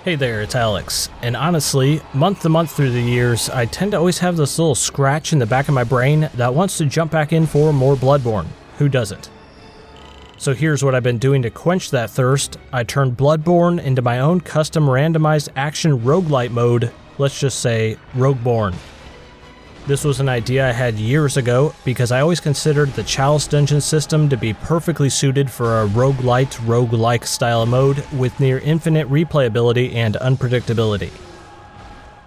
Hey there, it's Alex, and honestly, month to month through the years, I tend to always have this little scratch in the back of my brain that wants to jump back in for more Bloodborne. Who doesn't? So here's what I've been doing to quench that thirst. I turned Bloodborne into my own custom randomized action roguelite mode, let's just say Rogueborne. This was an idea I had years ago because I always considered the chalice dungeon system to be perfectly suited for a roguelite, roguelike style mode with near infinite replayability and unpredictability.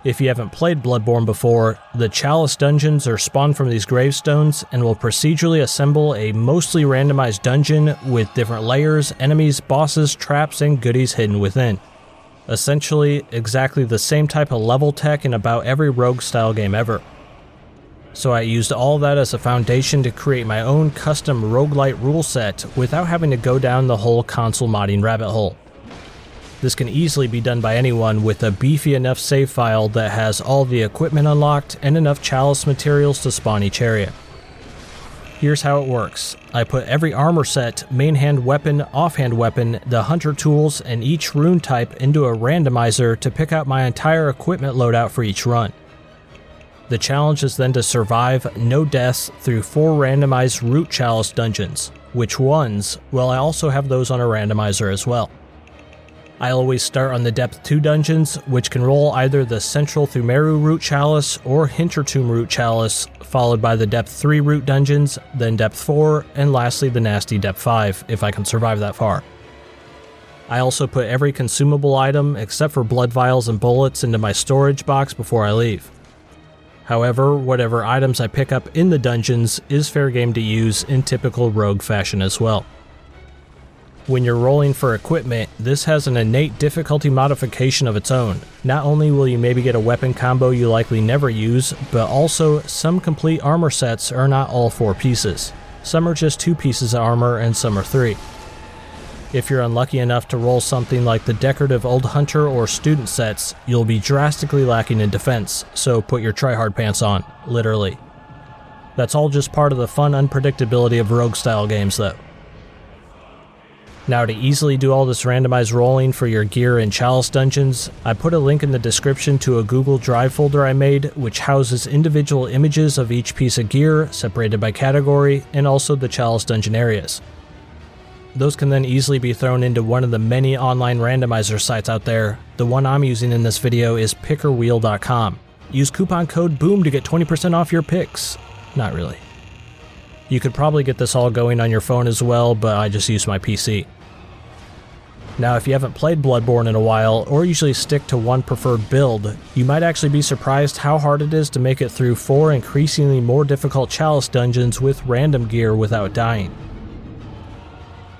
If you haven't played Bloodborne before, the chalice dungeons are spawned from these gravestones and will procedurally assemble a mostly randomized dungeon with different layers, enemies, bosses, traps, and goodies hidden within. Essentially, exactly the same type of level tech in about every rogue style game ever. So I used all that as a foundation to create my own custom roguelite rule set without having to go down the whole console modding rabbit hole. This can easily be done by anyone with a beefy enough save file that has all the equipment unlocked and enough chalice materials to spawn each area. Here's how it works. I put every armor set, main hand weapon, offhand weapon, the hunter tools, and each rune type into a randomizer to pick out my entire equipment loadout for each run. The challenge is then to survive no deaths through 4 randomized root chalice dungeons. Which ones? Well, I also have those on a randomizer as well. I always start on the depth 2 dungeons, which can roll either the central Thumeru root chalice or Hintertomb root chalice, followed by the depth 3 root dungeons, then depth 4, and lastly the nasty depth 5, if I can survive that far. I also put every consumable item except for blood vials and bullets into my storage box before I leave. However, whatever items I pick up in the dungeons is fair game to use in typical rogue fashion as well. When you're rolling for equipment, this has an innate difficulty modification of its own. Not only will you maybe get a weapon combo you likely never use, but also some complete armor sets are not all 4 pieces. Some are just 2 pieces of armor and some are 3. If you're unlucky enough to roll something like the decorative old hunter or student sets, you'll be drastically lacking in defense, so put your tryhard pants on, literally. That's all just part of the fun unpredictability of rogue style games though. Now to easily do all this randomized rolling for your gear in chalice dungeons, I put a link in the description to a Google Drive folder I made which houses individual images of each piece of gear separated by category and also the chalice dungeon areas. Those can then easily be thrown into one of the many online randomizer sites out there. The one I'm using in this video is pickerwheel.com. Use coupon code BOOM to get 20% off your picks. Not really. You could probably get this all going on your phone as well, but I just use my PC. Now if you haven't played Bloodborne in a while, or usually stick to one preferred build, you might actually be surprised how hard it is to make it through 4 increasingly more difficult chalice dungeons with random gear without dying.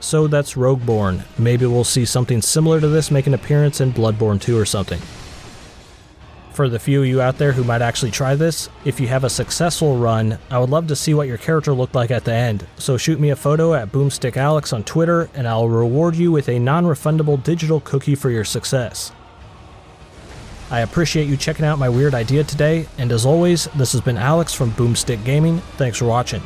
So that's Rogueborne. Maybe we'll see something similar to this make an appearance in Bloodborne 2 or something. For the few of you out there who might actually try this, if you have a successful run, I would love to see what your character looked like at the end, so shoot me a photo at BoomstickAlex on Twitter and I'll reward you with a non-refundable digital cookie for your success. I appreciate you checking out my weird idea today, and as always, this has been Alex from Boomstick Gaming. Thanks for watching.